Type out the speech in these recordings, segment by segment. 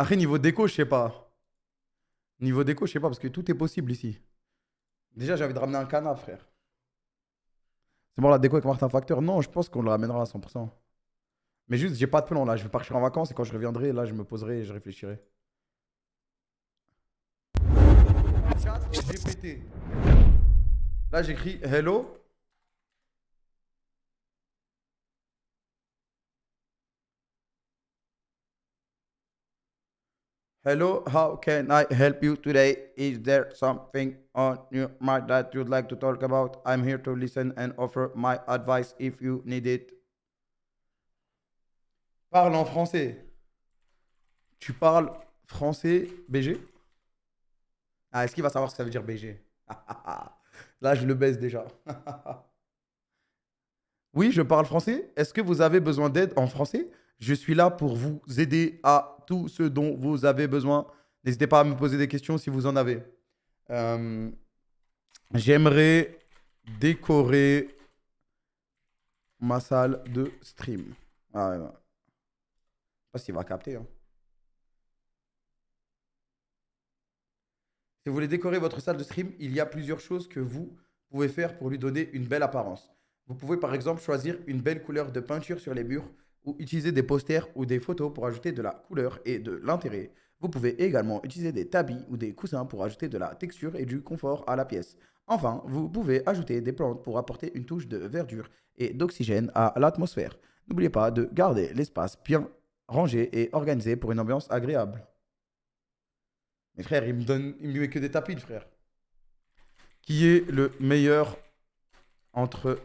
Après, niveau déco, je sais pas. Niveau déco, je sais pas, parce que tout est possible ici. Déjà, j'ai envie de ramener un canapé, frère. C'est bon, la déco avec Martin Facteur? Non, je pense qu'on le ramènera à 100%. Mais juste, j'ai pas de plan là. Je vais partir en vacances et quand je reviendrai, là, je me poserai et je réfléchirai. Chat GPT. Là, j'écris hello. Hello, how can I help you today? Is there something on your mind that you'd like to talk about? I'm here to listen and offer my advice if you need it. Parle en français. Tu parles français, BG? Ah, est-ce qu'il va savoir ce que ça veut dire BG? Là, je le baisse déjà. Oui, je parle français. Est-ce que vous avez besoin d'aide en français? Je suis là pour vous aider à tout ce dont vous avez besoin. N'hésitez pas à me poser des questions si vous en avez. Euh, J'aimerais décorer ma salle de stream. Ah, ouais, ouais. Je sais pas s'il va capter, hein. Si vous voulez décorer votre salle de stream, il y a plusieurs choses que vous pouvez faire pour lui donner une belle apparence. Vous pouvez par exemple choisir une belle couleur de peinture sur les murs ou utiliser des posters ou des photos pour ajouter de la couleur et de l'intérêt. Vous pouvez également utiliser des tapis ou des coussins pour ajouter de la texture et du confort à la pièce. Enfin, vous pouvez ajouter des plantes pour apporter une touche de verdure et d'oxygène à l'atmosphère. N'oubliez pas de garder l'espace bien rangé et organisé pour une ambiance agréable. Mais frère, il me met que des tapis, frère. Qui est le meilleur entre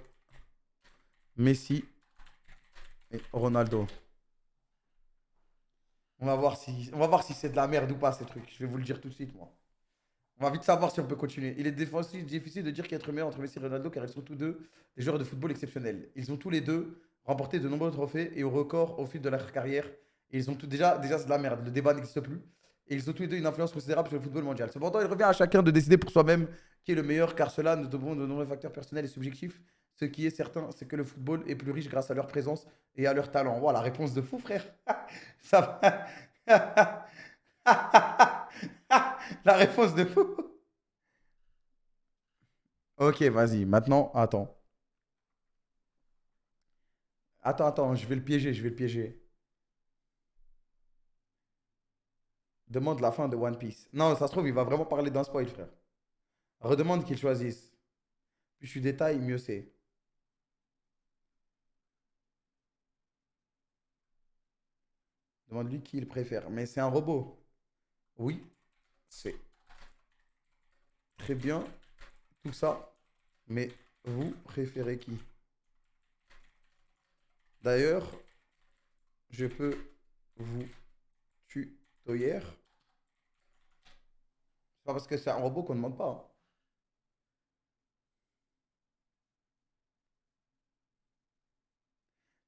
Messi et Ronaldo? On va voir si c'est de la merde ou pas ces trucs. Je vais vous le dire tout de suite, moi. On va vite savoir si on peut continuer. Il est difficile de dire qui est le meilleur entre Messi et Ronaldo car ils sont tous deux des joueurs de football exceptionnels. Ils ont tous les deux remporté de nombreux trophées et au record au fil de leur carrière. Et ils ont tous déjà c'est de la merde. Le débat n'existe plus. Et ils ont tous les deux une influence considérable sur le football mondial. Cependant, il revient à chacun de décider pour soi-même qui est le meilleur car cela nous demande de nombreux facteurs personnels et subjectifs. Ce qui est certain, c'est que le football est plus riche grâce à leur présence et à leur talent. Voilà, réponse de fou, frère. Ça va. La réponse de fou. Ok, vas-y. Maintenant, attends. Attends, je vais le piéger, je vais le piéger. Demande la fin de One Piece. Non, ça se trouve, il va vraiment parler d'un spoil, frère. Redemande qu'il choisisse. Plus tu détailles, mieux c'est. Demande-lui qui il préfère. Mais c'est un robot. Oui, c'est très bien tout ça. Mais vous préférez qui? D'ailleurs, je peux vous tutoyer. C'est pas parce que c'est un robot qu'on ne demande pas, hein.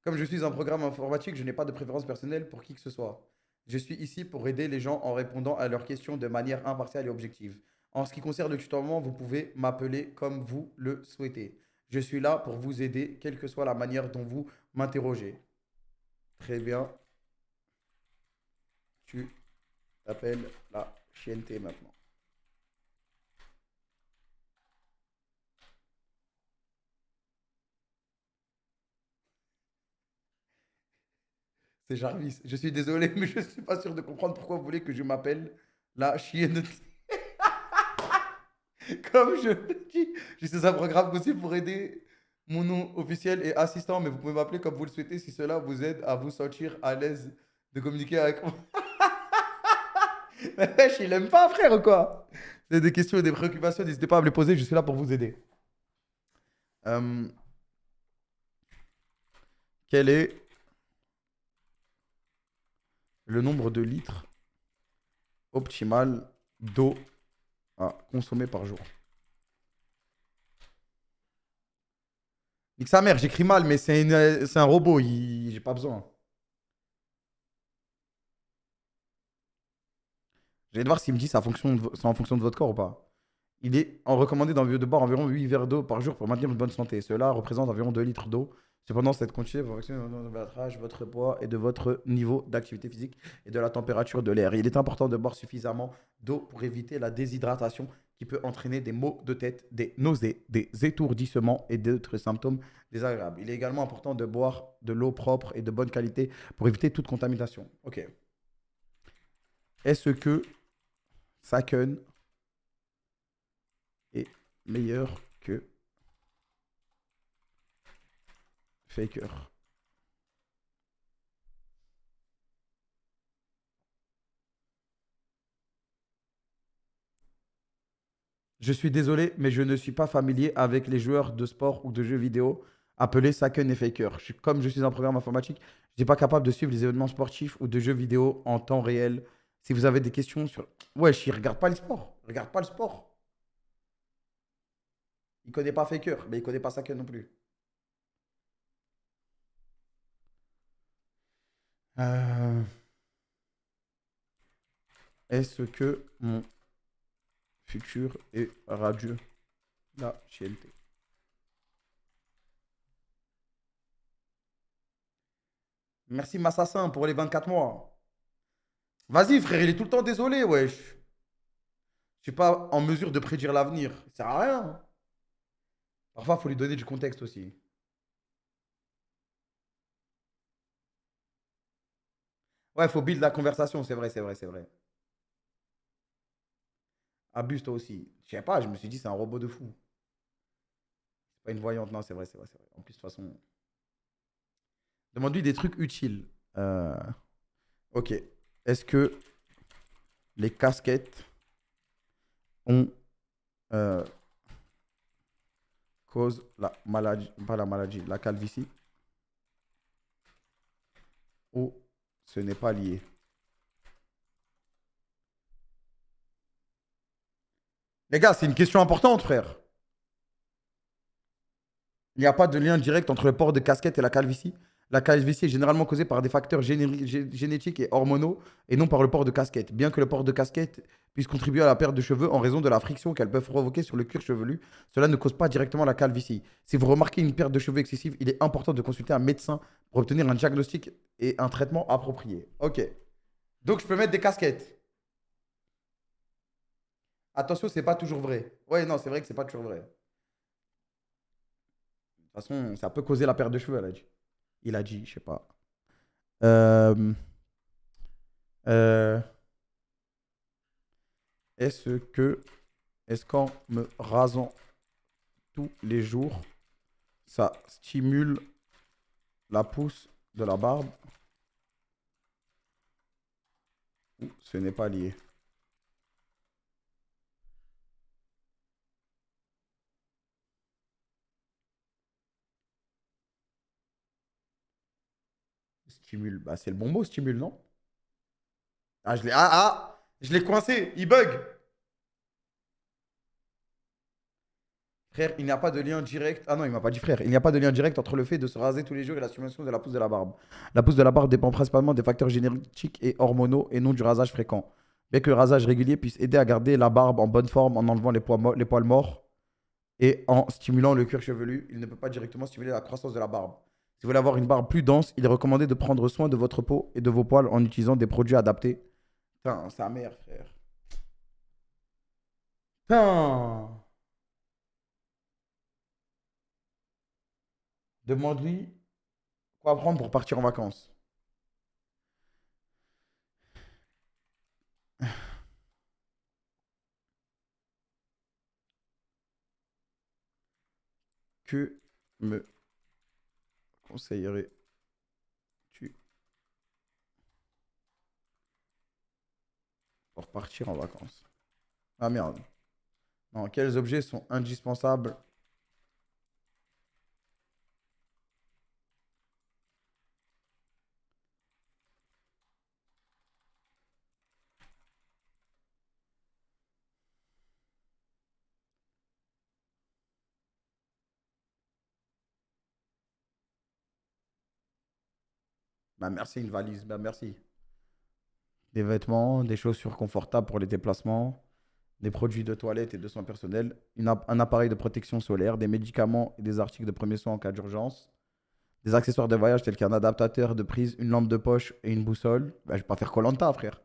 Comme je suis un programme informatique, je n'ai pas de préférence personnelle pour qui que ce soit. Je suis ici pour aider les gens en répondant à leurs questions de manière impartiale et objective. En ce qui concerne le tutoiement, vous pouvez m'appeler comme vous le souhaitez. Je suis là pour vous aider, quelle que soit la manière dont vous m'interrogez. Très bien, tu t'appelles la chienneté maintenant. C'est Jarvis. Je suis désolé, mais je ne suis pas sûr de comprendre pourquoi vous voulez que je m'appelle la chienneté. Comme je le dis, je suis un programme aussi pour aider. Mon nom officiel est assistant, mais vous pouvez m'appeler comme vous le souhaitez si cela vous aide à vous sentir à l'aise de communiquer avec moi. Mais wesh, il aime pas, frère, ou quoi? C'est des questions et des préoccupations, n'hésitez pas à me les poser, je suis là pour vous aider. Euh, Quel est le nombre de litres optimal d'eau à consommer par jour? Nique sa mère, j'écris mal, mais c'est un robot, j'ai pas besoin. Je vais voir s'il me dit c'est en fonction de, c'est en fonction de votre corps ou pas. Il est recommandé de boire environ 8 verres d'eau par jour pour maintenir une bonne santé. Cela représente environ 2 litres d'eau. Cependant, cette quantité va fonctionner de votre âge, votre poids et de votre niveau d'activité physique et de la température de l'air. Il est important de boire suffisamment d'eau pour éviter la déshydratation qui peut entraîner des maux de tête, des nausées, des étourdissements et d'autres symptômes désagréables. Il est également important de boire de l'eau propre et de bonne qualité pour éviter toute contamination. Ok. Est-ce que Saken est meilleur que Faker? Je suis désolé, mais je ne suis pas familier avec les joueurs de sport ou de jeux vidéo appelés Saken et Faker. Comme je suis un programme informatique, je n'ai pas capable de suivre les événements sportifs ou de jeux vidéo en temps réel. Si vous avez des questions sur... Ouais, je regarde pas le sport. Regarde pas le sport. Il connaît pas Faker, mais il connaît pas Saken non plus. Euh, Est-ce que mon futur est radieux? La chienneté. Merci Massassin pour les 24 mois. Vas-y frère, il est tout le temps désolé, wesh. Je suis pas en mesure de prédire l'avenir. Ça sert à rien. Parfois, il faut lui donner du contexte aussi. Ouais, il faut build la conversation, c'est vrai, c'est vrai, c'est vrai. Abuse toi aussi. Je sais pas, je me suis dit, c'est un robot de fou. C'est pas une voyante, non, c'est vrai, c'est vrai, c'est vrai. En plus, de toute façon, demande-lui des trucs utiles. Euh, Ok. Est-ce que les casquettes ont euh, cause la maladie, pas la maladie, la calvitie, ou ce n'est pas lié? Les gars, c'est une question importante, frère. Il n'y a pas de lien direct entre le port de casquette et la calvitie. La calvitie est généralement causée par des facteurs génétiques et hormonaux et non par le port de casquette. Bien que le port de casquette puisse contribuer à la perte de cheveux en raison de la friction qu'elles peuvent provoquer sur le cuir chevelu, cela ne cause pas directement la calvitie. Si vous remarquez une perte de cheveux excessive, il est important de consulter un médecin pour obtenir un diagnostic et un traitement approprié. Ok. Donc je peux mettre des casquettes. Attention, c'est pas toujours vrai. Ouais, non, c'est vrai que c'est pas toujours vrai. De toute façon, ça peut causer la perte de cheveux, elle a dit. Il a dit, je sais pas. Euh, euh, est-ce que, est-ce qu'en me rasant tous les jours, ça stimule la pousse de la barbe ou ce n'est pas lié? Stimule, bah c'est le bon mot, stimule, non? Je l'ai coincé, il bug. Frère, il n'y a pas de lien direct. Ah non, il m'a pas dit frère. Il n'y a pas de lien direct entre le fait de se raser tous les jours et la stimulation de la pousse de la barbe. La pousse de la barbe dépend principalement des facteurs génétiques et hormonaux et non du rasage fréquent. Bien que le rasage régulier puisse aider à garder la barbe en bonne forme en enlevant les poils morts et en stimulant le cuir chevelu, il ne peut pas directement stimuler la croissance de la barbe. Si vous voulez avoir une barbe plus dense, il est recommandé de prendre soin de votre peau et de vos poils en utilisant des produits adaptés. Putain, sa mère, frère. Putain. Demande-lui quoi prendre pour partir en vacances. Que me conseillerais-tu pour partir en vacances? Ah merde. Non, quels objets sont indispensables? Bah merci, une valise. Bah merci. Des vêtements, des chaussures confortables pour les déplacements, des produits de toilette et de soins personnels, un appareil de protection solaire, des médicaments et des articles de premiers soins en cas d'urgence, des accessoires de voyage tels qu'un adaptateur de prise, une lampe de poche et une boussole. Bah, je vais pas faire koh frère.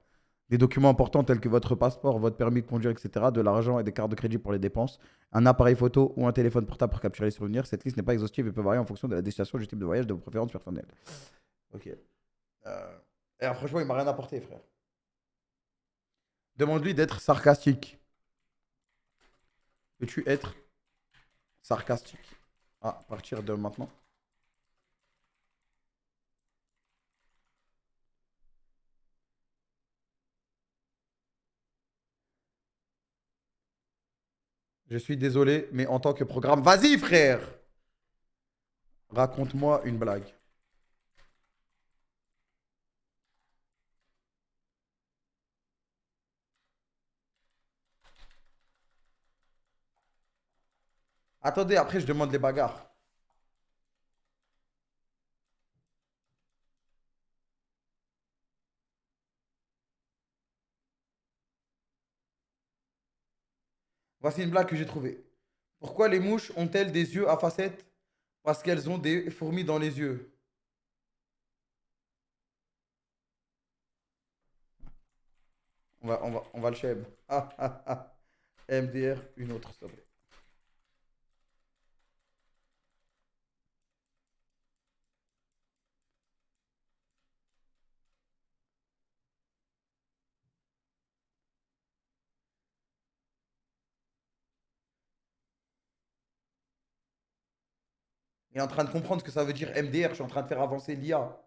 Des documents importants tels que votre passeport, votre permis de conduire, etc., de l'argent et des cartes de crédit pour les dépenses, un appareil photo ou un téléphone portable pour capturer les souvenirs. Cette liste n'est pas exhaustive et peut varier en fonction de la destination, du type de voyage, de vos préférences personnelles. Ok. Et franchement, il m'a rien apporté, frère. Demande-lui d'être sarcastique. Peux-tu être sarcastique à partir de maintenant? Je suis désolé, mais en tant que programme. Vas-y, frère! Raconte-moi une blague. Attendez, après, je demande les bagarres. Voici une blague que j'ai trouvée. Pourquoi les mouches ont-elles des yeux à facettes? Parce qu'elles ont des fourmis dans les yeux. On va le cheb. Ah, ah, ah. MDR, une autre, s'il te plaît. Il est en train de comprendre ce que ça veut dire MDR. Je suis en train de faire avancer l'IA.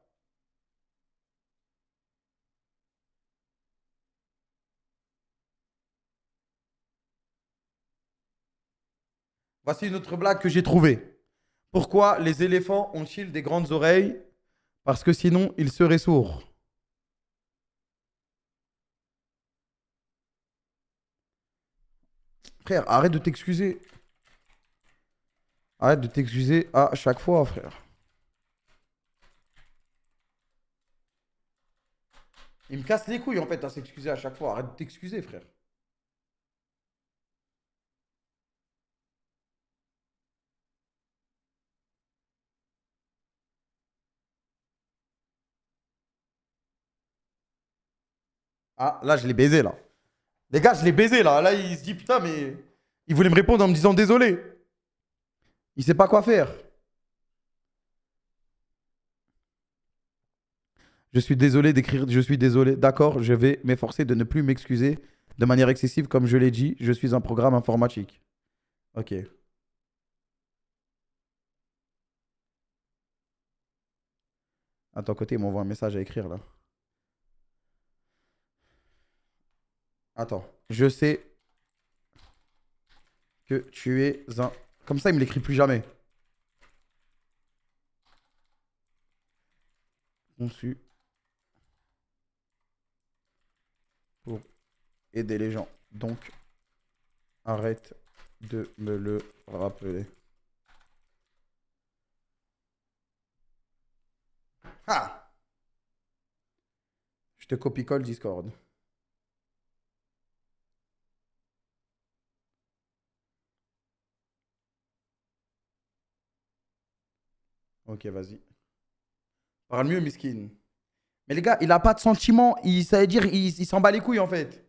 Voici une autre blague que j'ai trouvée. Pourquoi les éléphants ont-ils des grandes oreilles? Parce que sinon, ils seraient sourds. Frère, arrête de t'excuser. Arrête de t'excuser à chaque fois, frère. Il me casse les couilles, en fait, à s'excuser à chaque fois. Arrête de t'excuser, frère. Ah, là, je l'ai baisé, là. Les gars, je l'ai baisé, là. Là, il se dit, putain, mais... Il voulait me répondre en me disant désolé. Il sait pas quoi faire. Je suis désolé d'écrire, je suis désolé. D'accord, je vais m'efforcer de ne plus m'excuser de manière excessive. Comme je l'ai dit, je suis un programme informatique. Ok. À ton côté, il m'envoie un message à écrire, là. Attends. Je sais que tu es un... Comme ça, il me l'écrit plus jamais. Conçu pour aider les gens. Donc, arrête de me le rappeler. Ah! Je te copie-colle Discord. Ok, vas-y. Parle mieux, Miskin. Mais les gars, il a pas de sentiment. Ça veut dire, il s'en bat les couilles, en fait.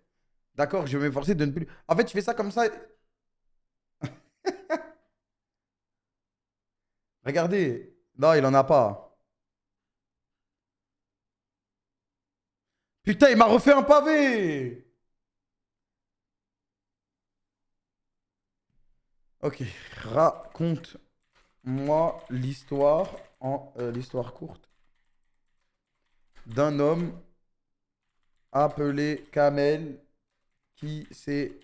D'accord, je vais m'efforcer de ne plus... En fait, je fais ça comme ça. Regardez. Non, il en a pas. Putain, il m'a refait un pavé. Ok. Raconte-moi l'histoire courte d'un homme appelé Kamel qui s'est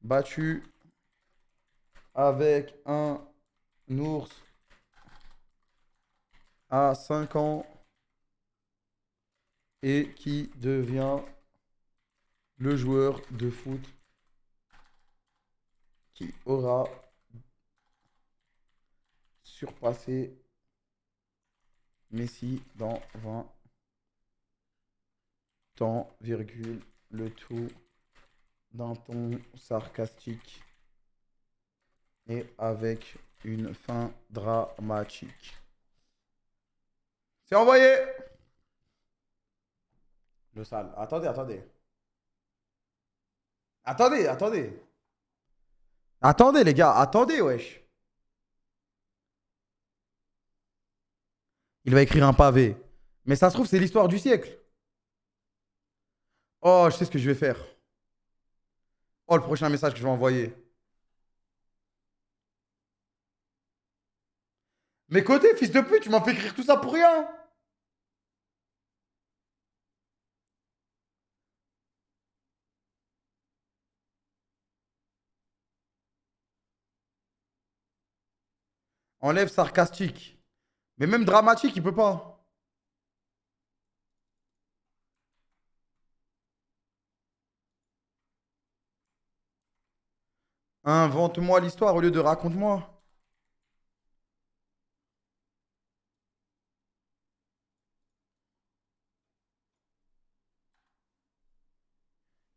battu avec un ours à 5 ans et qui devient le joueur de foot qui aura surpassé Messi dans 20 ans, le tout. d'un ton sarcastique et avec une fin dramatique. C'est envoyé! Le sale. Attendez, attendez. Attendez, attendez. Attendez, les gars, attendez, wesh. Il va écrire un pavé. Mais ça se trouve, c'est l'histoire du siècle. Oh, je sais ce que je vais faire. Oh, le prochain message que je vais envoyer. Mais côté, fils de pute, tu m'as fait écrire tout ça pour rien. Enlève sarcastique. Mais même dramatique, il peut pas. Invente-moi l'histoire au lieu de raconte-moi.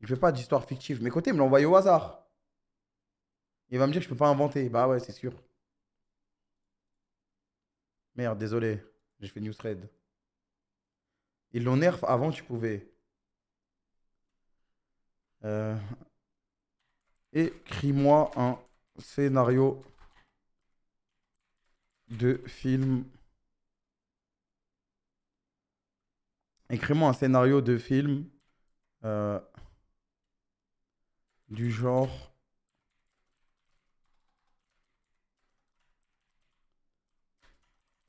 Il fait pas d'histoire fictive. Mais côté, il me l'a envoyé au hasard. Il va me dire que je peux pas inventer. Bah ouais, c'est sûr. Merde, désolé. J'ai fait news thread. Ils l'ont nerf avant, tu pouvais. Euh, Écris-moi un scénario de film. Écris-moi un scénario de film euh, du genre.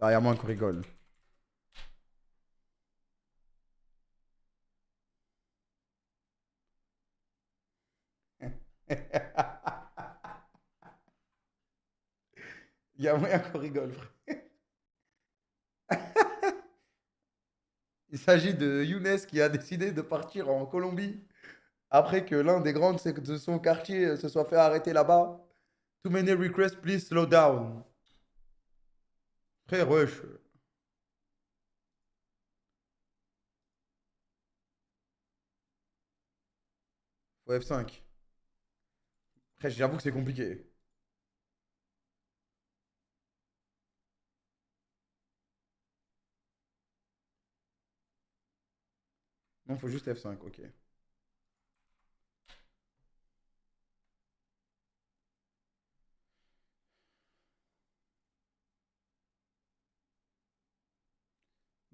Ah, y a moins qu'on rigole. Il y a moyen qu'on rigole, frère. Il s'agit de Younes qui a décidé de partir en Colombie après que l'un des grands de son quartier se soit fait arrêter là-bas. Too many requests, please slow down. Frère, wesh. Faut F5. Frère, j'avoue que c'est compliqué. Non, faut juste F5, ok.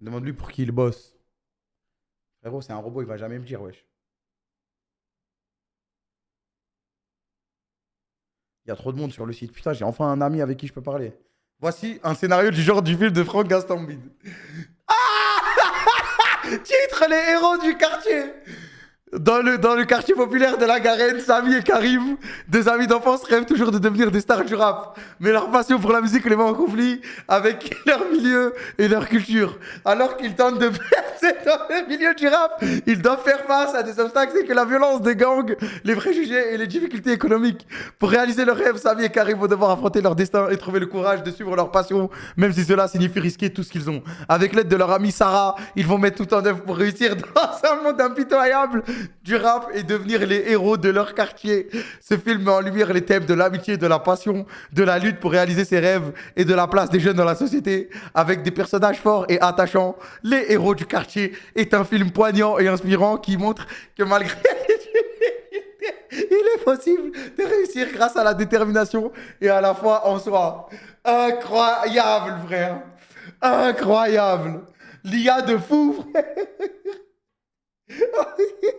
Demande-lui pour qui il bosse. Frérot, c'est un robot, il va jamais me dire, wesh. Il y a trop de monde sur le site. Putain, j'ai enfin un ami avec qui je peux parler. Voici un scénario du genre du film de Franck Gastambide. Titre les héros du quartier. Dans le quartier populaire de la Garenne, Samy et Karim, deux amis d'enfance, rêvent toujours de devenir des stars du rap. Mais leur passion pour la musique les met en conflit avec leur milieu et leur culture. Alors qu'ils tentent de percer dans le milieu du rap, ils doivent faire face à des obstacles tels que la violence des gangs, les préjugés et les difficultés économiques. Pour réaliser leurs rêves, Samy et Karim vont devoir affronter leur destin et trouver le courage de suivre leur passion, même si cela signifie risquer tout ce qu'ils ont. Avec l'aide de leur amie Sarah, ils vont mettre tout en œuvre pour réussir dans un monde impitoyable du rap et devenir les héros de leur quartier. Ce film met en lumière les thèmes de l'amitié, de la passion, de la lutte pour réaliser ses rêves et de la place des jeunes dans la société. Avec des personnages forts et attachants, Les héros du quartier est un film poignant et inspirant qui montre que malgré il est possible de réussir grâce à la détermination et à la foi en soi. Incroyable, frère. Incroyable. L'IA de fou, frère.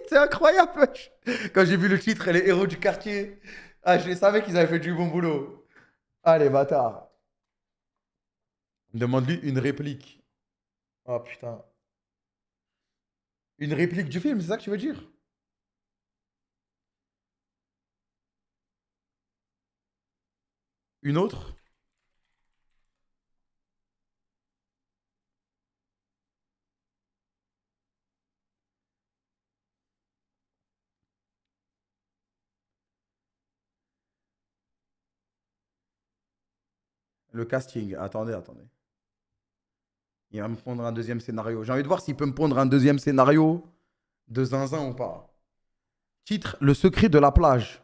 C'est incroyable, wesh. Quand j'ai vu le titre, Les héros du quartier, ah, je savais qu'ils avaient fait du bon boulot. Ah, les bâtards. Demande-lui une réplique. Oh putain. Une réplique du film, c'est ça que tu veux dire? Une autre? Le casting. Attendez, attendez. Il va me prendre un deuxième scénario. J'ai envie de voir s'il peut me prendre un deuxième scénario de zinzin ou pas. Titre, Le secret de la plage.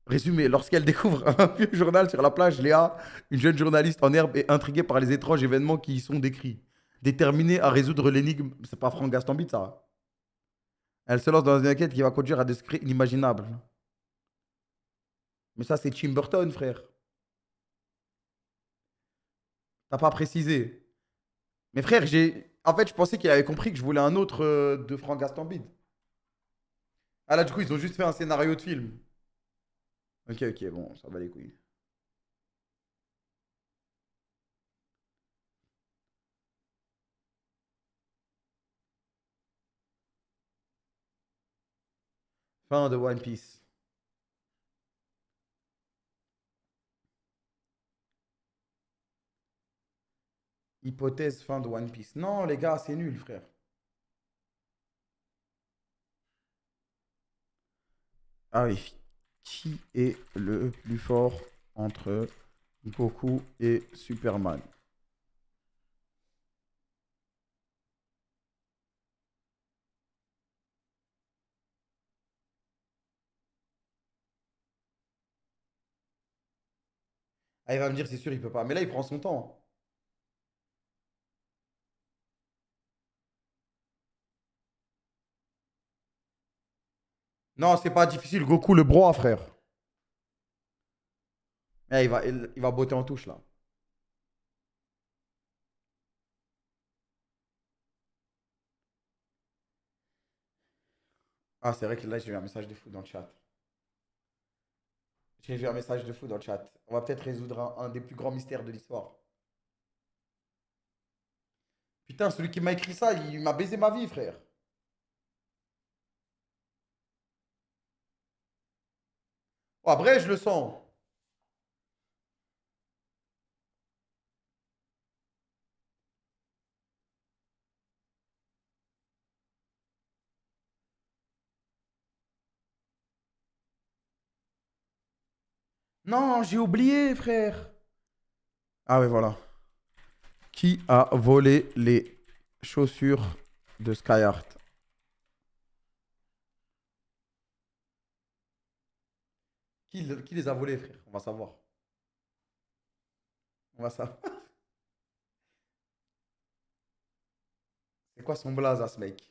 Résumé, lorsqu'elle découvre un vieux journal sur la plage, Léa, une jeune journaliste en herbe, est intriguée par les étranges événements qui y sont décrits. Déterminée à résoudre l'énigme, c'est pas Franck Gastambide ça. Elle se lance dans une enquête qui va conduire à des secrets inimaginables. Mais ça, c'est Tim Burton, frère. T'as pas précisé. Mais frère, En fait, je pensais qu'il avait compris que je voulais un autre de Franck Gastambide. Ah là, du coup, ils ont juste fait un scénario de film. Ok, ok, bon, ça va les couilles. Fin de One Piece. Hypothèse fin de One Piece. Non, les gars, c'est nul, frère. Ah oui. Qui est le plus fort entre Goku et Superman? Ah, il va me dire, c'est sûr, il peut pas. Mais là, il prend son temps. Non, c'est pas difficile. Goku le broie, frère. Eh, il va botter en touche, là. Ah, c'est vrai que là, j'ai eu un message de fou dans le chat. J'ai vu un message de fou dans le chat. On va peut-être résoudre un des plus grands mystères de l'histoire. Putain, celui qui m'a écrit ça, il m'a baisé ma vie, frère. Oh, après, je le sens. Non, j'ai oublié, frère. Ah ouais, voilà. Qui a volé les chaussures de Skyheart? Qui les a volées, frère? On va savoir. On va savoir. C'est quoi son blaze à ce mec?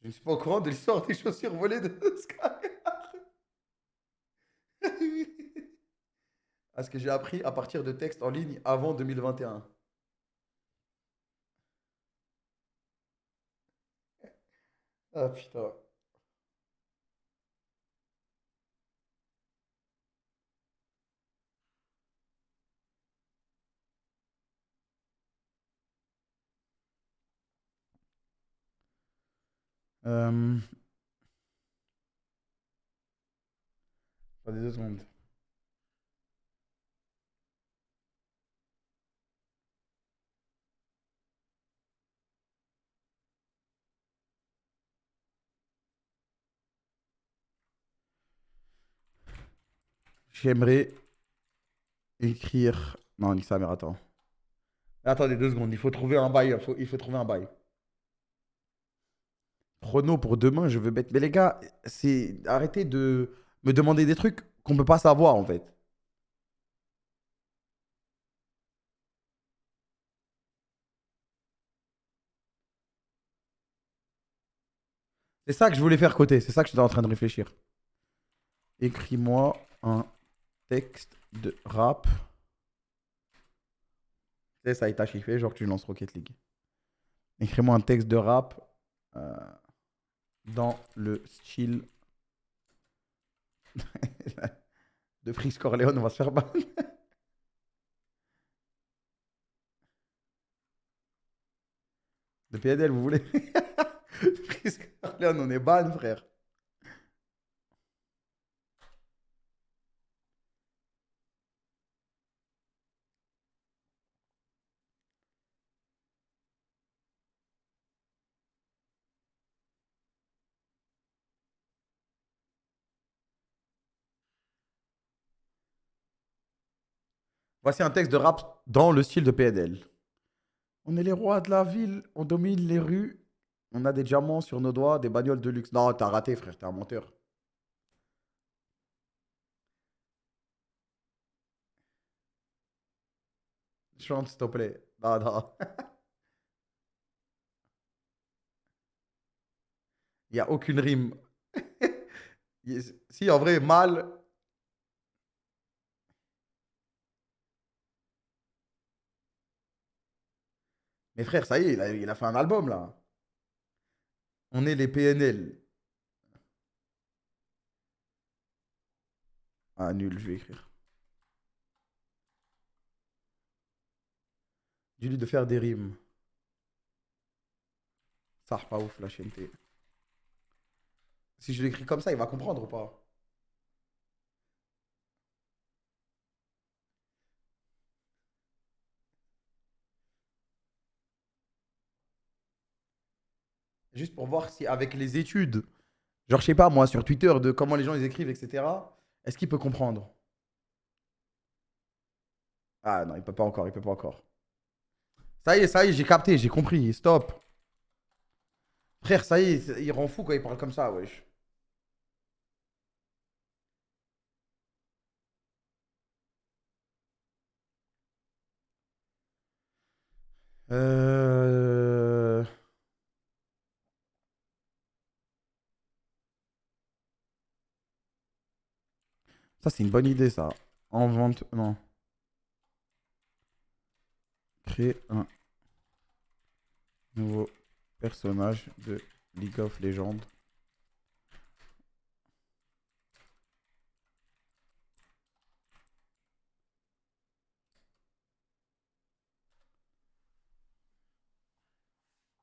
Je ne suis pas au courant de l'histoire des chaussures volées de Skyheart. À ce que j'ai appris à partir de textes en ligne avant 2021. Ah putain. Euh... Attendez 2 secondes. J'aimerais écrire. Non, nique sa mère, attends. Attendez 2 secondes, il faut trouver un bail. Il faut trouver un bail. Chrono pour demain, je veux bête. Mais les gars, c'est arrêtez de me demander des trucs qu'on peut pas savoir en fait. C'est ça que je voulais faire côté. C'est ça que j'étais en train de réfléchir. Écris-moi un texte de rap. Tu sais, ça, il t'a chiffé, genre tu lances Rocket League. Écris-moi un texte de rap euh, dans le style de Freeze Corleone. On va se faire battre. De PNL, vous voulez? Freeze Corleone, on est ban, frère. Voici un texte de rap dans le style de PNL. On est les rois de la ville, on domine les rues, on a des diamants sur nos doigts, des bagnoles de luxe. Non, t'as raté, frère, t'es un menteur. Chante, s'il te plaît. Non, non. Il n'y a aucune rime. Si, en vrai, mal. Mais frère, ça y est, il a fait un album, là. On est les PNL. Ah, nul, je vais écrire. Dis-lui de faire des rimes. Ça, pas ouf, la chienneté. Si je l'écris comme ça, il va comprendre ou pas? Juste pour voir si, avec les études, genre, je sais pas, moi, sur Twitter, de comment les gens ils écrivent, etc., est-ce qu'il peut comprendre? Ah non, il peut pas encore, il peut pas encore. Ça y est, j'ai capté, j'ai compris. Stop. Frère, ça y est, il rend fou quand il parle comme ça, wesh. Euh... Ça, c'est une bonne idée, ça. Invente. Non. Créer un nouveau personnage de League of Legends.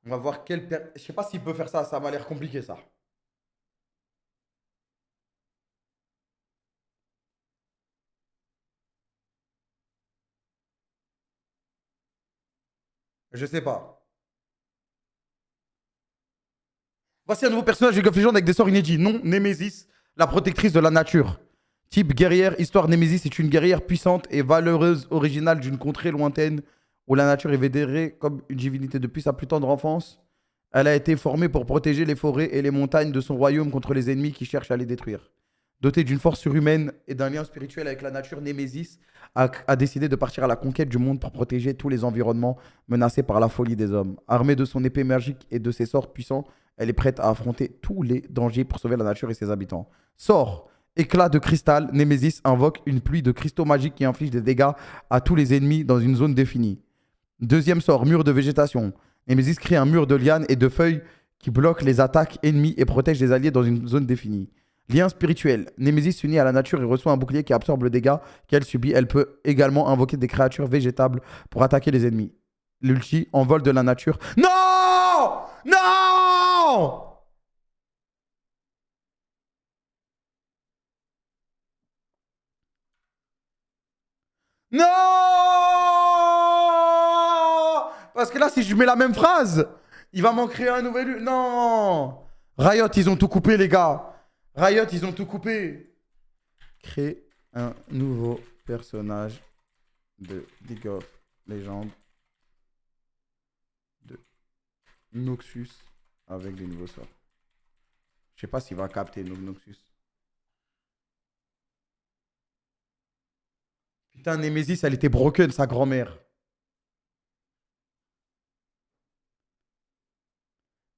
On va voir Je sais pas s'il peut faire ça, ça m'a l'air compliqué, ça. Je sais pas. Voici un nouveau personnage de League of Legends avec des sorts inédits. Non, Némésis, la protectrice de la nature. Type guerrière, histoire Némésis est une guerrière puissante et valeureuse, originale d'une contrée lointaine où la nature est vénérée comme une divinité depuis sa plus tendre enfance. Elle a été formée pour protéger les forêts et les montagnes de son royaume contre les ennemis qui cherchent à les détruire. Dotée d'une force surhumaine et d'un lien spirituel avec la nature, Némésis a décidé de partir à la conquête du monde pour protéger tous les environnements menacés par la folie des hommes. Armée de son épée magique et de ses sorts puissants, elle est prête à affronter tous les dangers pour sauver la nature et ses habitants. Sort éclat de cristal, Némésis invoque une pluie de cristaux magiques qui inflige des dégâts à tous les ennemis dans une zone définie. Deuxième sort, mur de végétation. Némésis crée un mur de lianes et de feuilles qui bloque les attaques ennemies et protège les alliés dans une zone définie. Lien spirituel. Némésis s'unit à la nature et reçoit un bouclier qui absorbe le dégât qu'elle subit. Elle peut également invoquer des créatures végétables pour attaquer les ennemis. L'ulti, envol de la nature. Non! Non! Non! Parce que là, si je mets la même phrase, il va m'en créer un nouvel. Non! Riot, ils ont tout coupé, les gars. Riot, ils ont tout coupé. Créer un nouveau personnage de League of Legends de Noxus avec des nouveaux sorts. Je sais pas s'il va capter Noxus. Putain, Nemesis, elle était broken, sa grand-mère.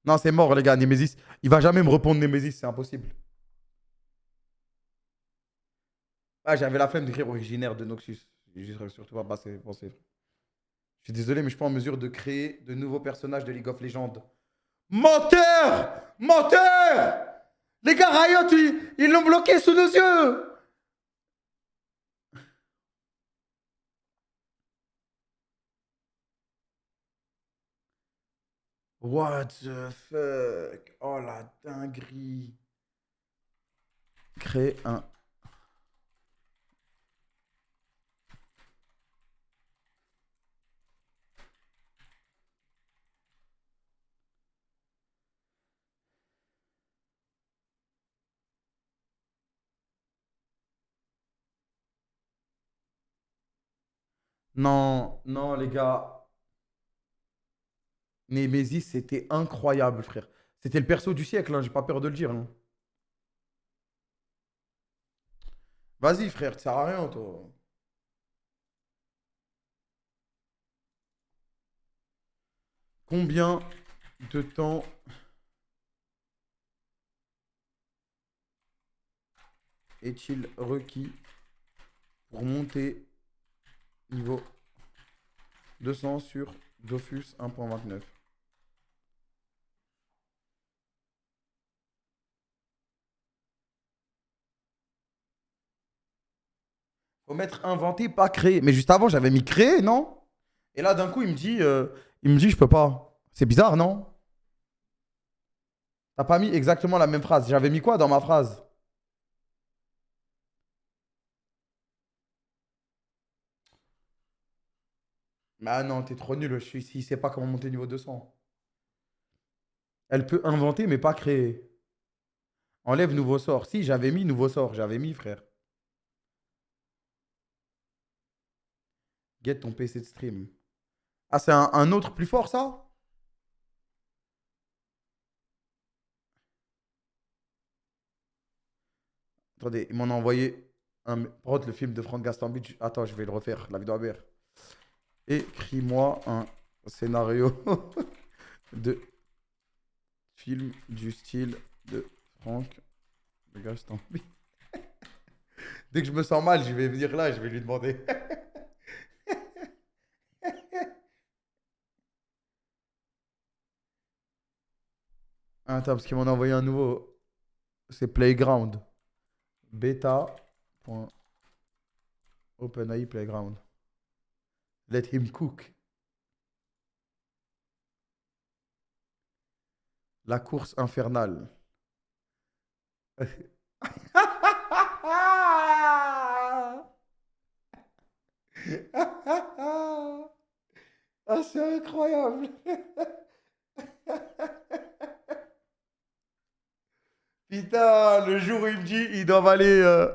Non, c'est mort, les gars, Nemesis. Il va jamais me répondre Nemesis, c'est impossible. Ah, j'avais la flemme d'écrire originaire de Noxus. J'ai juste surtout pas pensé. Je suis désolé, mais je suis pas en mesure de créer de nouveaux personnages de League of Legends. Menteur! Menteur! Les gars, Riot, ils l'ont bloqué sous nos yeux! What the fuck? Oh la dinguerie. Créer un. Non, non, les gars. Nemesis, c'était incroyable, frère. C'était le perso du siècle, hein, j'ai pas peur de le dire, hein. Vas-y, frère, tu sers à rien, toi. Combien de temps est-il requis pour monter niveau 200 sur Dofus 1.29? Faut mettre inventé, pas créé. Mais juste avant, j'avais mis créé, non? Et là, d'un coup, il me dit, je peux pas. C'est bizarre, non? T'as pas mis exactement la même phrase. J'avais mis quoi dans ma phrase? Mais ah non, t'es trop nul. Il sait pas comment monter niveau 200. Elle peut inventer, mais pas créer. Enlève nouveau sort. Si, j'avais mis nouveau sort. J'avais mis, frère. Get ton PC de stream. Ah, c'est un autre plus fort, ça? Attendez, il m'en a envoyé un. Prod, le film de Franck Gastambide. Attends, je vais le refaire. La vidéo à mère. Écris-moi un scénario de film du style de Franck Gastambide. Dès que je me sens mal, je vais venir là et je vais lui demander. Attends, parce qu'il m'en a envoyé un nouveau. C'est Playground. Beta.openai Playground. Let him cook. La course infernale. Ah, c'est incroyable. Putain, le jour où il me dit, ils doivent aller.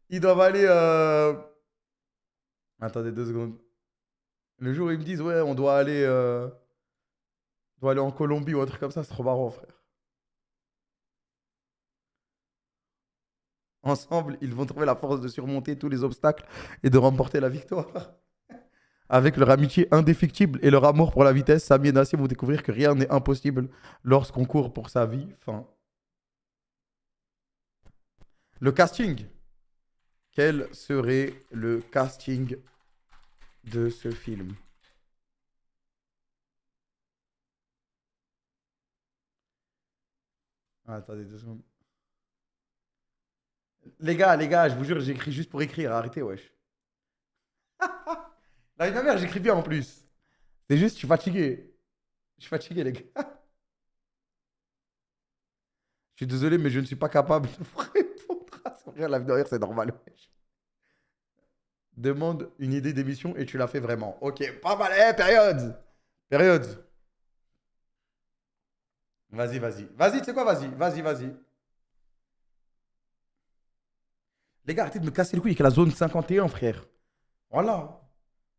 Ils doivent aller. Attendez 2 secondes. Le jour où ils me disent, ouais, on doit aller en Colombie ou un truc comme ça, c'est trop marrant, frère. Ensemble, ils vont trouver la force de surmonter tous les obstacles et de remporter la victoire. Avec leur amitié indéfectible et leur amour pour la vitesse, Samy et Nassim vont découvrir que rien n'est impossible lorsqu'on court pour sa vie. Enfin, le casting. Quel serait le casting de ce film? Ah, attendez 2 secondes. Les gars, je vous jure, j'écris juste pour écrire. Arrêtez, wesh. La vie de ma mère, j'écris bien en plus. C'est juste, je suis fatigué. Je suis fatigué, les gars. Je suis désolé, mais je ne suis pas capable de vous répondre à ce rien. La vie de ma mère, c'est normal, wesh. Demande une idée d'émission et tu l'as fait vraiment. Ok, pas mal. Eh, période. Période. Vas-y, vas-y. Vas-y, tu sais quoi, vas-y. Vas-y, vas-y. Les gars, arrêtez de me casser le couille avec la zone 51, frère. Voilà.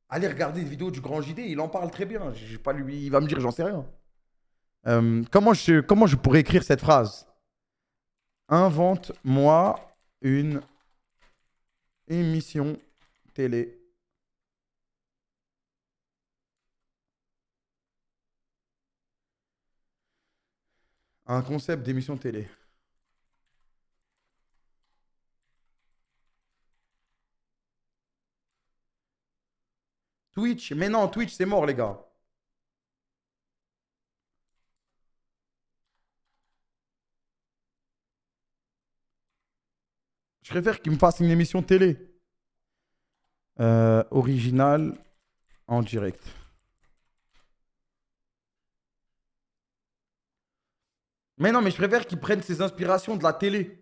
Allez regarder une vidéo du Grand JD, il en parle très bien. J'ai pas lui, il va me dire, j'en sais rien. Comment je pourrais écrire cette phrase? Invente-moi une émission télé. Un concept d'émission télé. Twitch. Mais non, Twitch, c'est mort, les gars. Je préfère qu'il me fasse une émission télé. Original en direct. Mais non, mais je préfère qu'il prenne ses inspirations de la télé.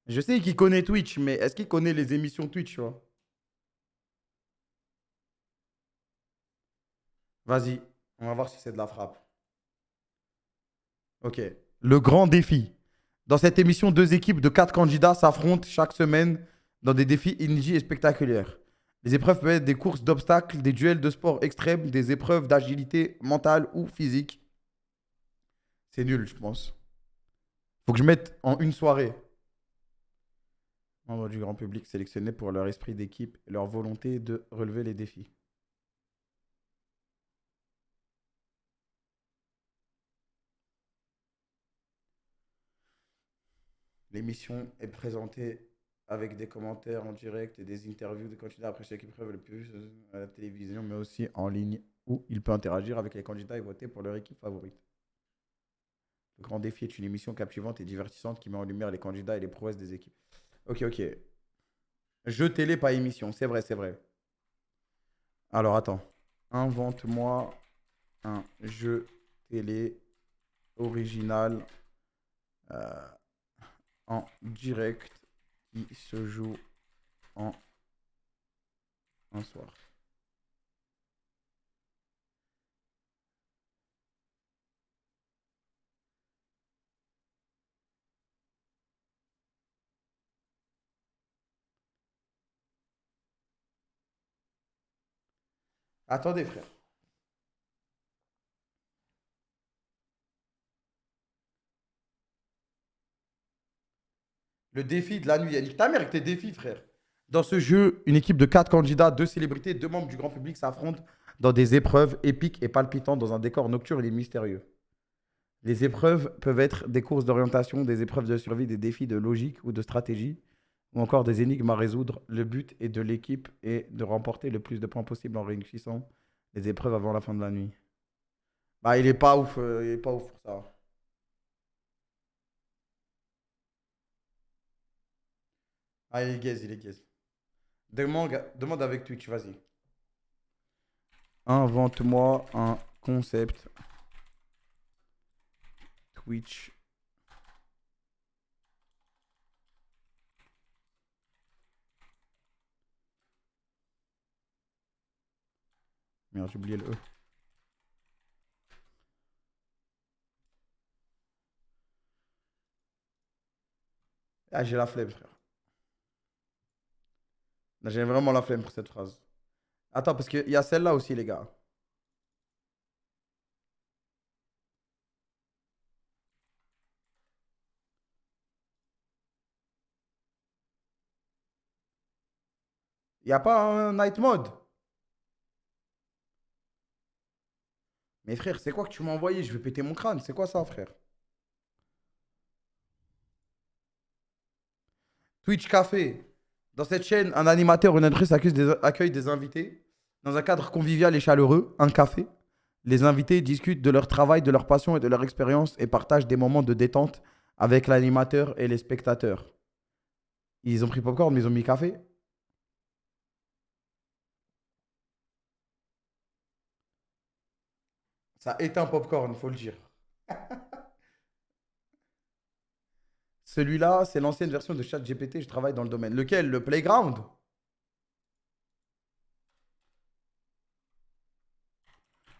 Je sais qu'il connaît Twitch, mais est-ce qu'il connaît les émissions Twitch, tu vois? Vas-y, on va voir si c'est de la frappe. Ok. Le grand défi. Dans cette émission, 2 équipes de 4 candidats s'affrontent chaque semaine dans des défis inédits et spectaculaires. Les épreuves peuvent être des courses d'obstacles, des duels de sport extrêmes, des épreuves d'agilité mentale ou physique. C'est nul, je pense. Faut que je mette en une soirée. Membres du grand public sélectionnés pour leur esprit d'équipe et leur volonté de relever les défis. L'émission est présentée avec des commentaires en direct et des interviews de candidats après chaque épreuve le plus à la télévision, mais aussi en ligne où il peut interagir avec les candidats et voter pour leur équipe favorite. Le grand défi est une émission captivante et divertissante qui met en lumière les candidats et les prouesses des équipes. Ok, ok. Jeu télé, pas émission. C'est vrai, c'est vrai. Alors, attends. Invente-moi un jeu télé original euh, en direct qui se joue en un soir. Attendez, frère. Le défi de la nuit. Yannick, ta mère avec tes défis, frère. Dans ce jeu, une équipe de 4 candidats, 2 célébrités, 2 membres du grand public s'affrontent dans des épreuves épiques et palpitantes dans un décor nocturne et mystérieux. Les épreuves peuvent être des courses d'orientation, des épreuves de survie, des défis de logique ou de stratégie, ou encore des énigmes à résoudre. Le but est de l'équipe est de remporter le plus de points possible en réussissant les épreuves avant la fin de la nuit. Bah, il est pas ouf, il est pas ouf pour ça. Ah, il est gaze, il est gaze. Demande avec Twitch, vas-y. Invente-moi un concept Twitch. Merde, j'ai oublié le E. Ah, j'ai la flemme, frère. Là, j'ai vraiment la flemme pour cette phrase. Attends, parce qu'il y a celle-là aussi, les gars. Il n'y a pas un night mode. Mais frère, c'est quoi que tu m'as envoyé? Je vais péter mon crâne. C'est quoi ça, frère? Twitch Café. Dans cette chaîne, un animateur ou une animatrice accueille des invités dans un cadre convivial et chaleureux, un café. Les invités discutent de leur travail, de leur passion et de leur expérience et partagent des moments de détente avec l'animateur et les spectateurs. Ils ont pris popcorn, mais ils ont mis café. Ça éteint popcorn, il faut le dire. Celui-là, c'est l'ancienne version de ChatGPT, je travaille dans le domaine. Lequel? Le Playground?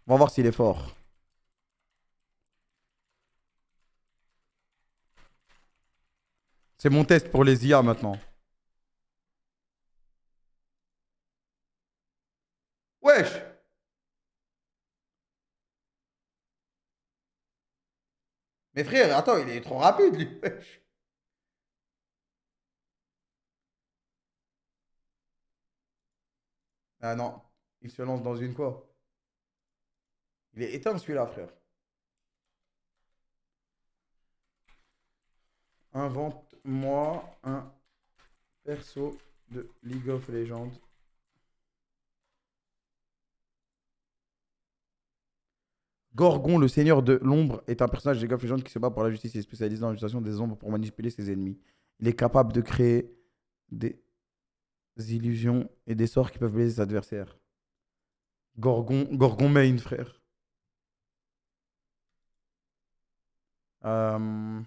On va voir s'il est fort. C'est mon test pour les IA maintenant. Wesh! Mais frère, attends, il est trop rapide, lui. Wesh. Ah non, il se lance dans une quoi? Il est éteint celui-là, frère. Invente-moi un perso de League of Legends. Gorgon, le seigneur de l'ombre, est un personnage de League of Legends qui se bat pour la justice et est spécialisé dans l'utilisation des ombres pour manipuler ses ennemis. Il est capable de créer des illusions et des sorts qui peuvent blesser ses adversaires. Gorgon main, frère. Euh,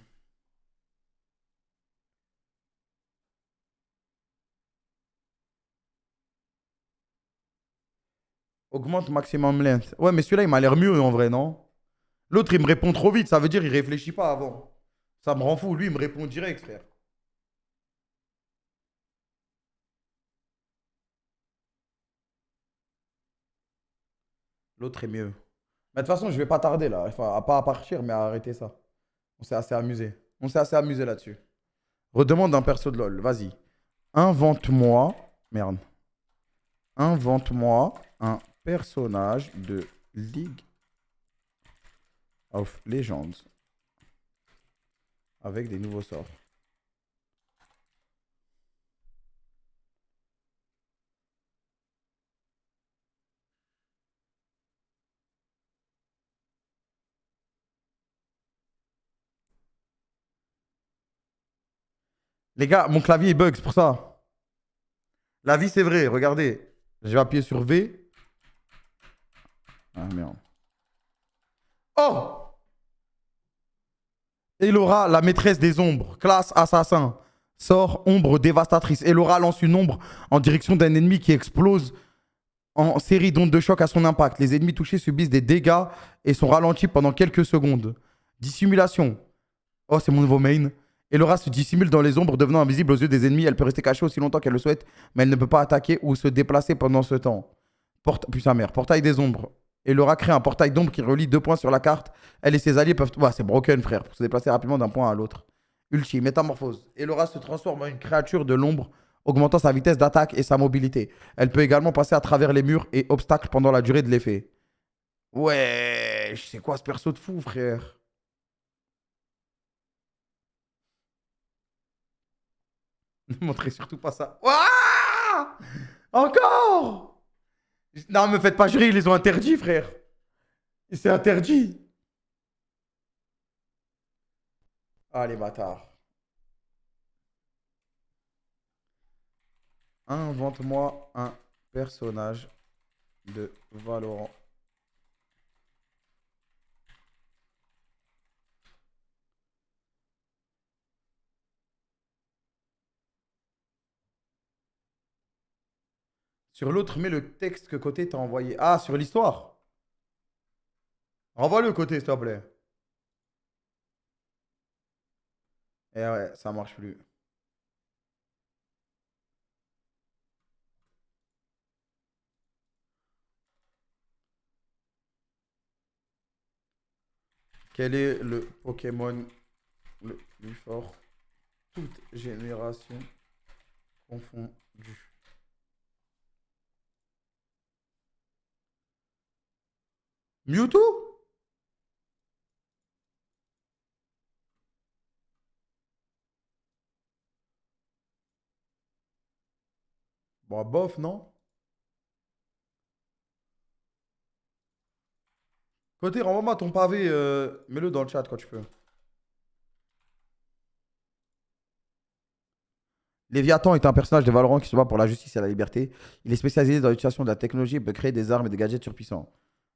Augmente maximum length. Ouais, mais celui-là, il m'a l'air mieux en vrai, non? L'autre, il me répond trop vite, ça veut dire il réfléchit pas avant. Ça me rend fou. Lui, il me répond direct, frère. L'autre est mieux. Mais de toute façon, je vais pas tarder là. Enfin, pas à partir, mais à arrêter ça. On s'est assez amusé. On s'est assez amusé là-dessus. Redemande un perso de LoL. Vas-y. Invente-moi. Merde. Invente-moi un personnage de League of Legends avec des nouveaux sorts. Les gars, mon clavier il bug, c'est pour ça. La vie, c'est vrai. Regardez. Je vais appuyer sur V. Ah merde. Oh! Elora, la maîtresse des ombres. Classe assassin. Sort ombre dévastatrice. Elora lance une ombre en direction d'un ennemi qui explose en série d'ondes de choc à son impact. Les ennemis touchés subissent des dégâts et sont ralentis pendant quelques secondes. Dissimulation. Oh, c'est mon nouveau main. Elora se dissimule dans les ombres, devenant invisible aux yeux des ennemis. Elle peut rester cachée aussi longtemps qu'elle le souhaite, mais elle ne peut pas attaquer ou se déplacer pendant ce temps. Puis sa mère. Portail des ombres. Elora crée un portail d'ombre qui relie deux points sur la carte. Elle et ses alliés peuvent. Ouais, c'est broken, frère, pour se déplacer rapidement d'un point à l'autre. Ulti, métamorphose. Elora se transforme en une créature de l'ombre, augmentant sa vitesse d'attaque et sa mobilité. Elle peut également passer à travers les murs et obstacles pendant la durée de l'effet. Ouais, c'est quoi ce perso de fou, frère? Ne montrez surtout pas ça. Ouah! Encore! Non, me faites pas jurer, ils les ont interdits, frère. C'est interdit. Ah, les bâtards. Invente-moi un personnage de Valorant. Sur l'autre, mets le texte que côté t'a envoyé. Ah, sur l'histoire. Renvoie le côté, s'il te plaît. Eh ouais, ça marche plus. Quel est le Pokémon le plus fort, toute génération confondue? Mewtwo? Bon, bof, non? Côté, renvoie-moi ton pavé. Mets-le dans le chat quand tu peux. Léviathan est un personnage de Valorant qui se bat pour la justice et la liberté. Il est spécialisé dans l'utilisation de la technologie et peut créer des armes et des gadgets surpuissants.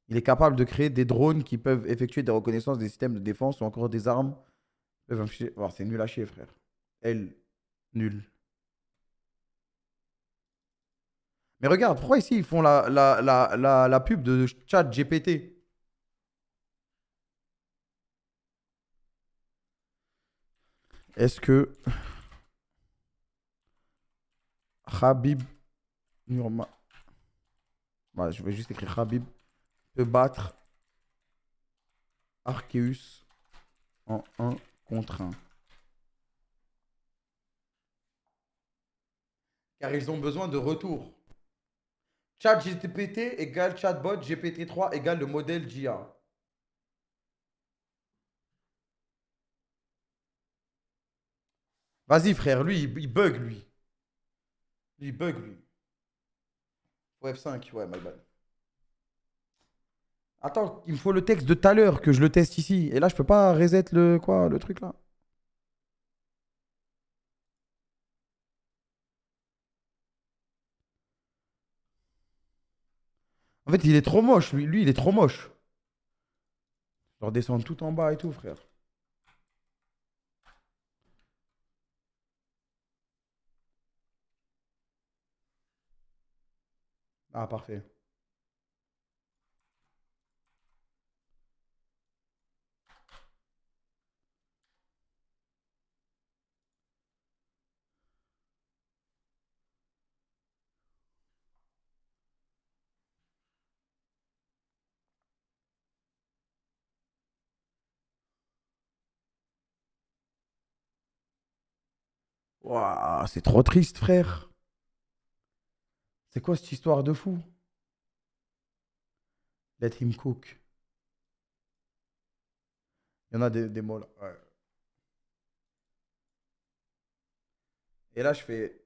Il est capable de créer des drones qui peuvent effectuer des reconnaissances des systèmes de défense ou encore des armes. Oh, c'est nul à chier, frère. Elle, nul. Mais regarde, pourquoi ici ils font la pub de chat GPT? Est-ce que Khabib Nurma... Bah, je vais juste écrire Khabib peut battre Arceus en un contre un. Car ils ont besoin de retour. Chat GPT égale chatbot GPT-3 égale le modèle GIA. Vas-y, frère, lui, il bug, lui. Il bug, lui. Faut F5, ouais, my bad. Attends, il me faut le texte de tout à l'heure que je le teste ici. Et là, je peux pas reset le, quoi, le truc là. En fait, il est trop moche, lui. Lui, il est trop moche. Je redescends tout en bas et tout, frère. Ah, parfait. Ouah, c'est trop triste, frère. C'est quoi cette histoire de fou? Let him cook. Il y en a des mots là. Ouais. Et là, je fais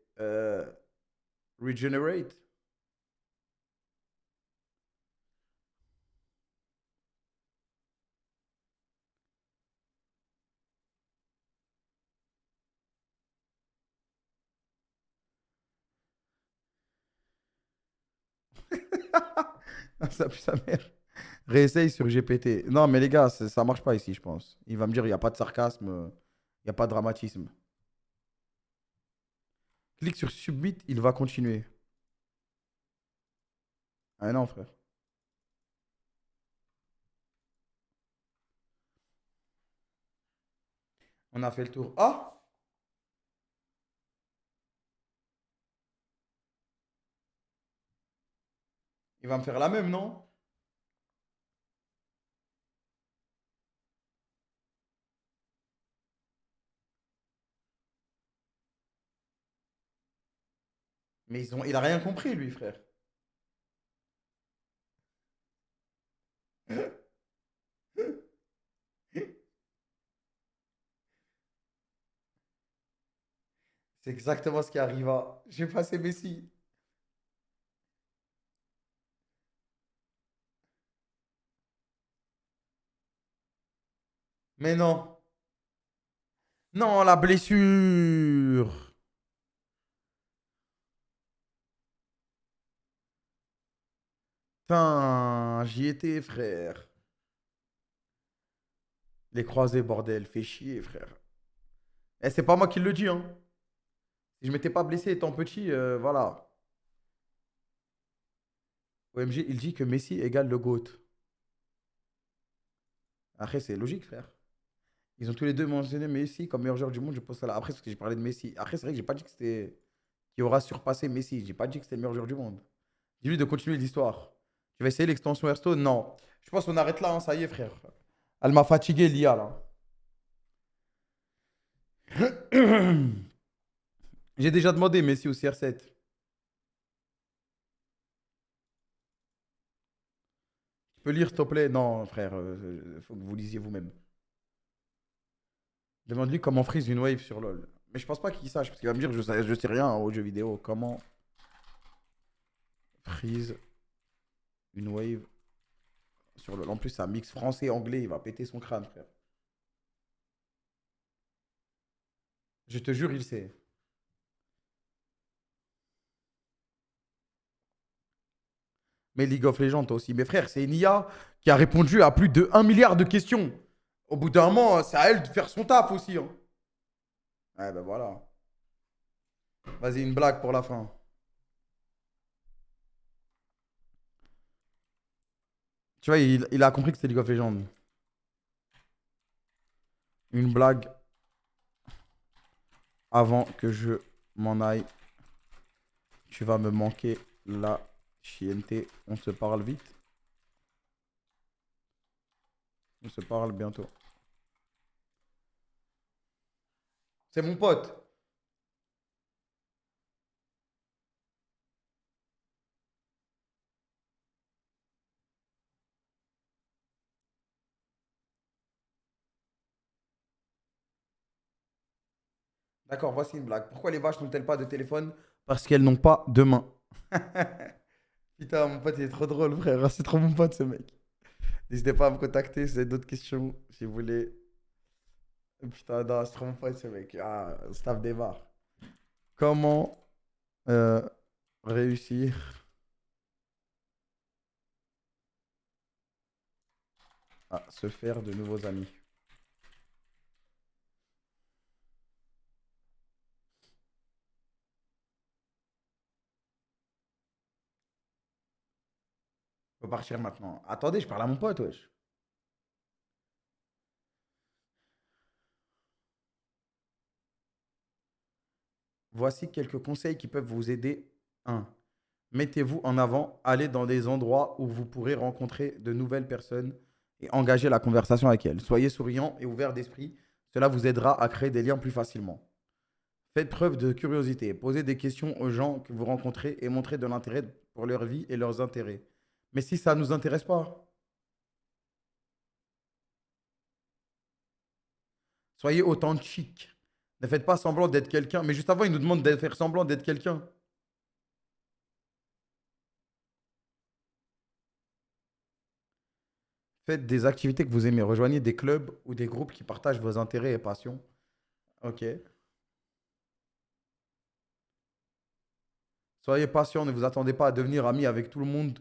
regenerate. Ça pue sa mère. Réessaye sur GPT. Non, mais les gars, ça marche pas ici, je pense. Il va me dire, il n'y a pas de sarcasme, il n'y a pas de dramatisme. Clique sur Submit, il va continuer. Ah non, frère. On a fait le tour. Ah! Il va me faire la même, non? Mais il a rien compris, lui, frère. C'est exactement ce qui arriva. J'ai passé Messi. Mais non. Non, la blessure. Putain, j'y étais, frère. Les croisés, bordel, fait chier, frère. Eh, c'est pas moi qui le dis, hein. Si je m'étais pas blessé étant petit, voilà. OMG, il dit que Messi égale le GOAT. Après, c'est logique, frère. Ils ont tous les deux mentionné Messi comme meilleur joueur du monde. Je pose ça là. Après, parce que j'ai parlé de Messi. Après, c'est vrai que j'ai pas dit que c'était qui aura surpassé Messi. J'ai pas dit que c'était le meilleur joueur du monde. Dis-lui de continuer l'histoire. Tu vas essayer l'extension Hearthstone? Non. Je pense qu'on arrête là, hein. Ça y est, frère. Elle m'a fatigué, l'IA, là. J'ai déjà demandé Messi au CR7. Tu peux lire, s'il te plaît? Non, frère. Faut que vous lisiez vous-même. Demande-lui comment freeze une wave sur LoL. Mais je pense pas qu'il sache, parce qu'il va me dire je sais rien aux jeux vidéo. Comment freeze une wave sur LoL. En plus, c'est un mix français-anglais. Il va péter son crâne, frère. Je te jure, il sait. Mais League of Legends, toi aussi. Mais frère, c'est une IA qui a répondu à plus de 1 milliard de questions. Au bout d'un moment, c'est à elle de faire son taf aussi, hein. Ouais, ben voilà. Vas-y, une blague pour la fin. Tu vois, il a compris que c'était League of Legends. Une blague avant que je m'en aille. Tu vas me manquer la chienneté. On se parle vite. On se parle bientôt. C'est mon pote. D'accord, voici une blague. Pourquoi les vaches n'ont-elles pas de téléphone? Parce qu'elles n'ont pas de main. Putain, mon pote, il est trop drôle, frère. C'est trop mon pote, ce mec. N'hésitez pas à me contacter si vous avez d'autres questions, si vous voulez. Putain, non, c'est trop mon pote, ce mec. Ah, staff démarre. Comment euh, réussir à se faire de nouveaux amis? Faut partir maintenant. Attendez, je parle à mon pote, wesh. Voici quelques conseils qui peuvent vous aider. 1. Mettez-vous en avant, allez dans des endroits où vous pourrez rencontrer de nouvelles personnes et engager la conversation avec elles. Soyez souriant et ouvert d'esprit, cela vous aidera à créer des liens plus facilement. Faites preuve de curiosité. Posez des questions aux gens que vous rencontrez et montrez de l'intérêt pour leur vie et leurs intérêts. Mais si ça ne nous intéresse pas, soyez authentique. Ne faites pas semblant d'être quelqu'un. Mais juste avant, il nous demande de faire semblant d'être quelqu'un. Faites des activités que vous aimez. Rejoignez des clubs ou des groupes qui partagent vos intérêts et passions. Ok. Soyez patient, ne vous attendez pas à devenir ami avec tout le monde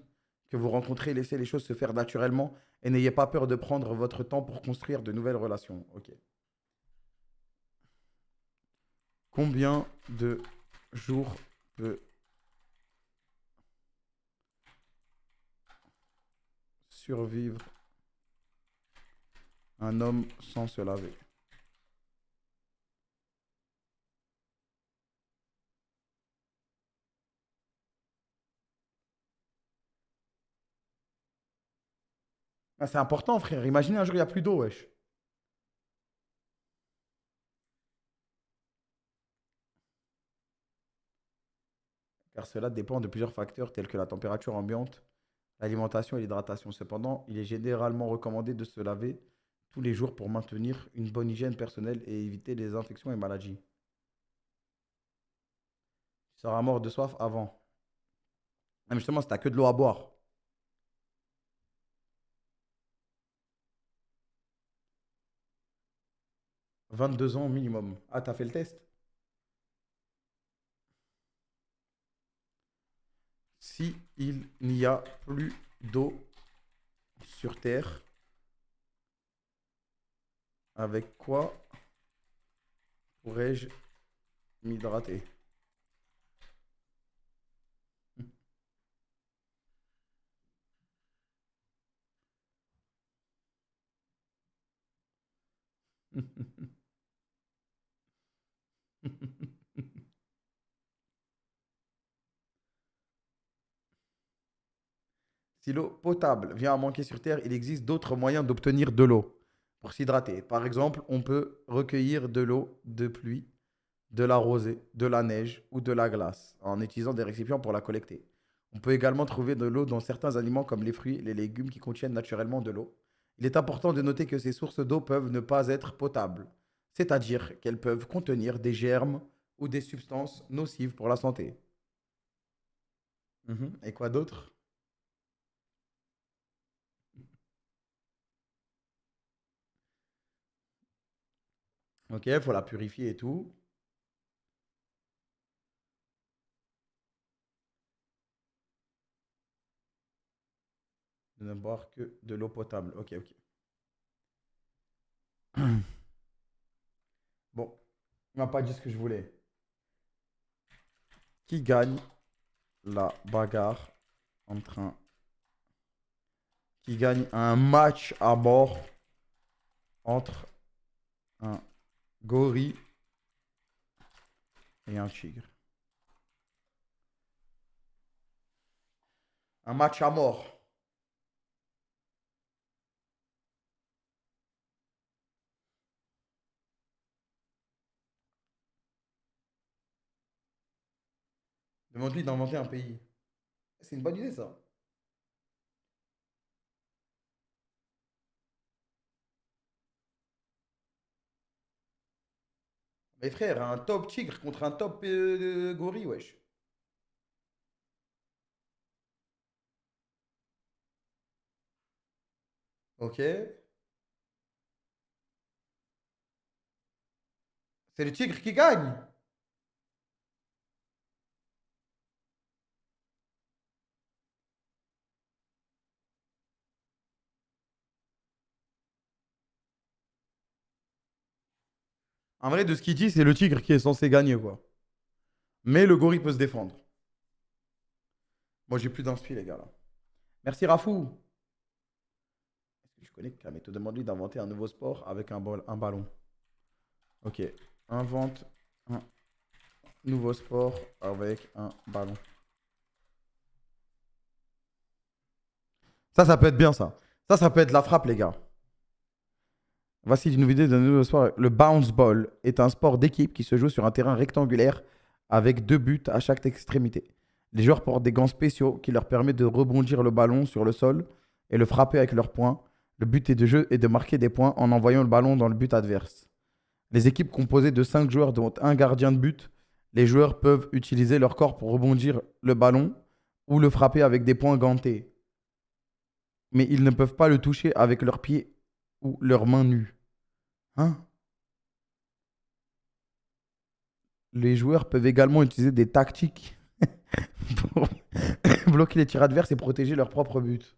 que vous rencontrez. Laissez les choses se faire naturellement et n'ayez pas peur de prendre votre temps pour construire de nouvelles relations. Ok. Combien de jours peut survivre un homme sans se laver? Ah, c'est important, frère. Imaginez un jour, il n'y a plus d'eau, wesh. Car cela dépend de plusieurs facteurs tels que la température ambiante, l'alimentation et l'hydratation. Cependant, il est généralement recommandé de se laver tous les jours pour maintenir une bonne hygiène personnelle et éviter les infections et maladies. Tu seras mort de soif avant. Ah, mais justement, si t'as que de l'eau à boire. 22 ans minimum. Ah, t'as fait le test? Si il n'y a plus d'eau sur Terre, avec quoi pourrais-je m'hydrater? Si l'eau potable vient à manquer sur Terre, il existe d'autres moyens d'obtenir de l'eau pour s'hydrater. Par exemple, on peut recueillir de l'eau de pluie, de la rosée, de la neige ou de la glace en utilisant des récipients pour la collecter. On peut également trouver de l'eau dans certains aliments comme les fruits et les légumes qui contiennent naturellement de l'eau. Il est important de noter que ces sources d'eau peuvent ne pas être potables, c'est-à-dire qu'elles peuvent contenir des germes ou des substances nocives pour la santé. Mhm. Et quoi d'autre? Ok, il faut la purifier et tout. De ne boire que de l'eau potable. Ok, ok. Bon, on m'a pas dit ce que je voulais. Qui gagne la bagarre entre un... Qui gagne un match à mort entre un gorille et un tigre? Un match à mort. Demande-lui d'inventer un pays. C'est une bonne idée, ça. Mais frère, un top tigre contre un top gorille, wesh. Ok. C'est le tigre qui gagne. En vrai, de ce qu'il dit, c'est le tigre qui est censé gagner, quoi. Mais le gorille peut se défendre. Moi, j'ai plus d'inspi, les gars, là. Merci, Rafou. Est-ce que tu connais Kameto? Demande-lui d'inventer un nouveau sport avec un ballon. Ok. Invente un nouveau sport avec un ballon. Ça peut être bien, ça. Ça peut être la frappe, les gars. Voici une vidéo d'un nouveau sport. Le bounce ball est un sport d'équipe qui se joue sur un terrain rectangulaire avec deux buts à chaque extrémité. Les joueurs portent des gants spéciaux qui leur permettent de rebondir le ballon sur le sol et le frapper avec leurs poings. Le but de jeu est de marquer des points en envoyant le ballon dans le but adverse. Les équipes composées de 5 joueurs dont un gardien de but, les joueurs peuvent utiliser leur corps pour rebondir le ballon ou le frapper avec des poings gantés. Mais ils ne peuvent pas le toucher avec leurs pieds ou leurs mains nues. Hein? Les joueurs peuvent également utiliser des tactiques pour bloquer les tirs adverses et protéger leur propre but.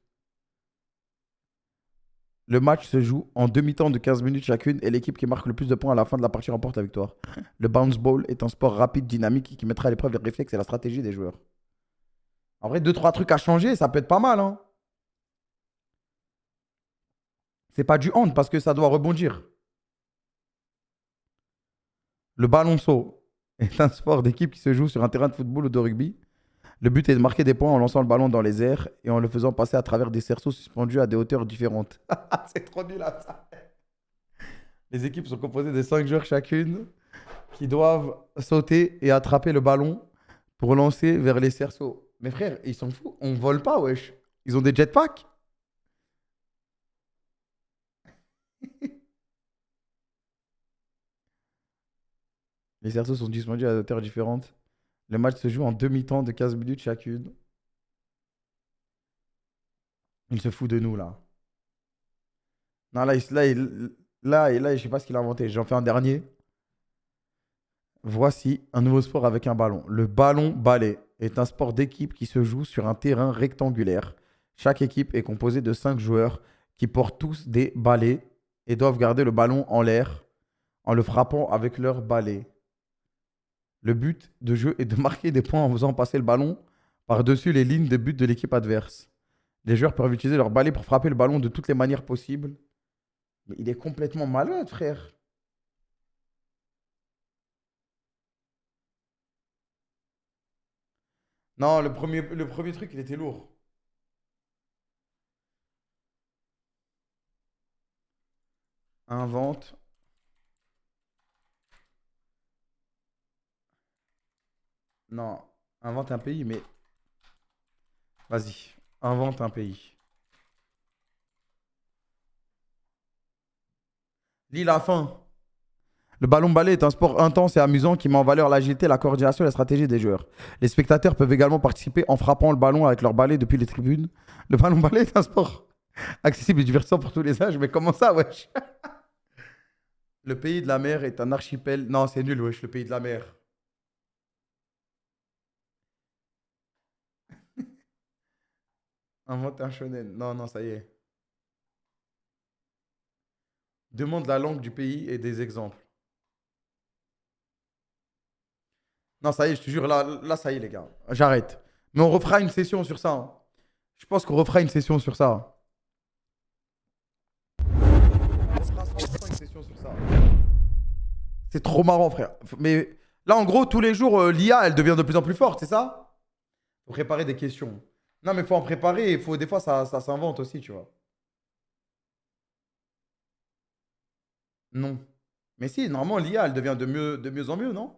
Le match se joue en demi-temps de 15 minutes chacune et l'équipe qui marque le plus de points à la fin de la partie remporte la victoire. Le bounce ball est un sport rapide, dynamique qui mettra à l'épreuve les réflexes et la stratégie des joueurs. En vrai, deux, trois trucs à changer, ça peut être pas mal. Hein. C'est pas du hand parce que ça doit rebondir. Le ballon saut est un sport d'équipe qui se joue sur un terrain de football ou de rugby. Le but est de marquer des points en lançant le ballon dans les airs et en le faisant passer à travers des cerceaux suspendus à des hauteurs différentes. C'est trop nul à ça. Les équipes sont composées de 5 joueurs chacune qui doivent sauter et attraper le ballon pour lancer vers les cerceaux. Mais frère, ils s'en foutent. On vole pas, wesh. Ils ont des jetpacks. Les cerceaux sont suspendus à des hauteurs différentes. Le match se joue en demi-temps de 15 minutes chacune. Il se fout de nous, là. Non, là, je sais pas ce qu'il a inventé. J'en fais un dernier. Voici un nouveau sport avec un ballon. Le ballon balai est un sport d'équipe qui se joue sur un terrain rectangulaire. Chaque équipe est composée de 5 joueurs qui portent tous des balais et doivent garder le ballon en l'air en le frappant avec leur balai. Le but de jeu est de marquer des points en faisant passer le ballon par-dessus les lignes de but de l'équipe adverse. Les joueurs peuvent utiliser leur balai pour frapper le ballon de toutes les manières possibles. Mais il est complètement malade, frère. Non, le premier truc, il était lourd. Invente. Non, invente un pays, mais vas-y. Invente un pays. Lis la fin. Le ballon balai est un sport intense et amusant qui met en valeur l'agilité, la coordination et la stratégie des joueurs. Les spectateurs peuvent également participer en frappant le ballon avec leur balai depuis les tribunes. Le ballon balai est un sport accessible et divertissant pour tous les âges. Mais comment ça, wesh? Le pays de la mer est un archipel. Non, c'est nul, wesh, le pays de la mer. Invente un shonen. Non, non, ça y est. Demande la langue du pays et des exemples. Non, ça y est, je te jure, là, ça y est, les gars. J'arrête. Mais on refera une session sur ça. Hein. Je pense qu'on refera une session sur ça. On fera 100% une session sur ça. C'est trop marrant, frère. Mais là, en gros, tous les jours, l'IA, elle devient de plus en plus forte, c'est ça? Faut préparer des questions. Non, mais faut en préparer. Des fois, ça s'invente aussi, tu vois. Non. Mais si, normalement, l'IA, elle devient de mieux en mieux, non?